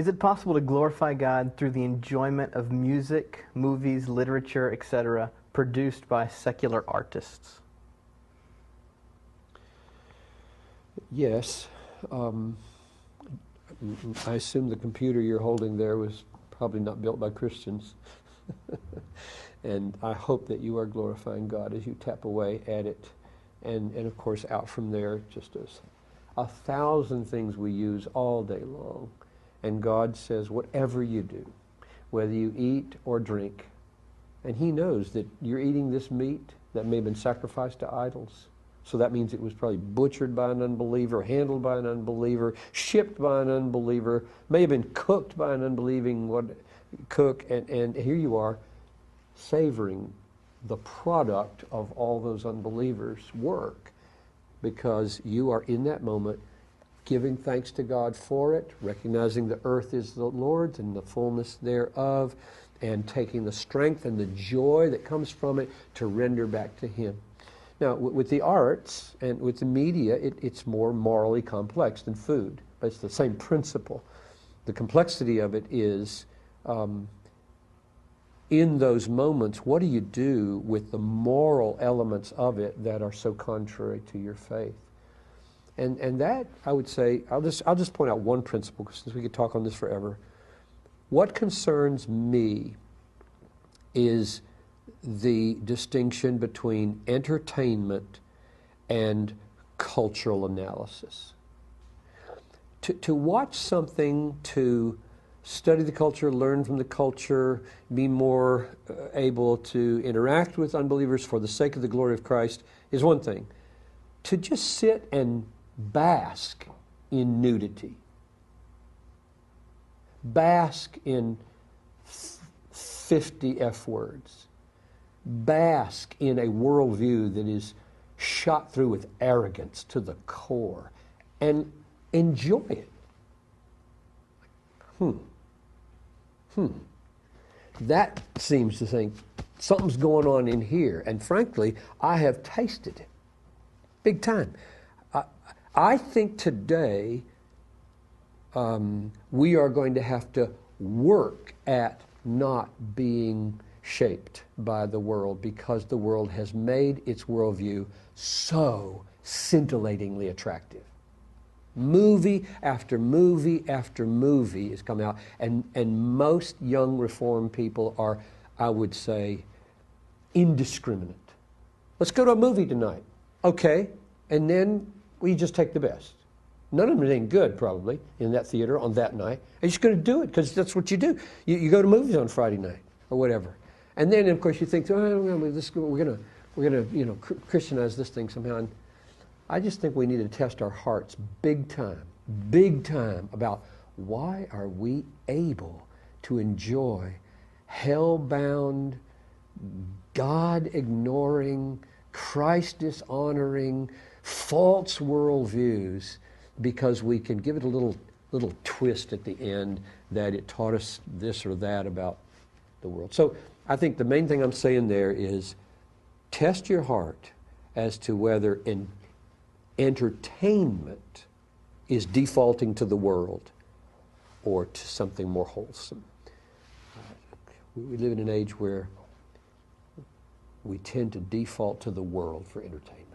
Is it possible to glorify God through the enjoyment of music, movies, literature, etc., produced by secular artists? Yes. I assume the computer you're holding there was probably not built by Christians. And I hope that you are glorifying God as you tap away at it. And of course, out from there, just as 1,000 things we use all day long. And God says, whatever you do, whether you eat or drink, and He knows that you're eating this meat that may have been sacrificed to idols. So that means it was probably butchered by an unbeliever, handled by an unbeliever, shipped by an unbeliever, may have been cooked by an unbelieving cook, and here you are savoring the product of all those unbelievers' work, because you are in that moment giving thanks to God for it, recognizing the earth is the Lord's and the fullness thereof, and taking the strength and the joy that comes from it to render back to Him. Now, with the arts and with the media, it's more morally complex than food, but it's the same principle. The complexity of it is, in those moments, what do you do with the moral elements of it that are so contrary to your faith? And that, I would say, I'll just point out one principle, since we could talk on this forever. What concerns me is the distinction between entertainment and cultural analysis. To watch something, to study the culture, learn from the culture, be more able to interact with unbelievers for the sake of the glory of Christ is one thing. To just sit and bask in nudity, bask in 50 F words, bask in a worldview that is shot through with arrogance to the core, and enjoy it. That seems to think something's going on in here, and frankly, I have tasted it big time. I think today we are going to have to work at not being shaped by the world, because the world has made its worldview so scintillatingly attractive. Movie after movie after movie is coming out, and most young Reformed people are, I would say, indiscriminate. Let's go to a movie tonight. Okay, and then we just take the best. None of them are any good, probably, in that theater on that night. You're just going to do it because that's what you do. You go to movies on Friday night or whatever. And then, of course, you think, oh, we're going to Christianize this thing somehow. And I just think we need to test our hearts big time about why are we able to enjoy hell-bound, God-ignoring, Christ-dishonoring, false worldviews, because we can give it a little twist at the end that it taught us this or that about the world. So I think the main thing I'm saying there is test your heart as to whether entertainment is defaulting to the world or to something more wholesome. We live in an age where we tend to default to the world for entertainment.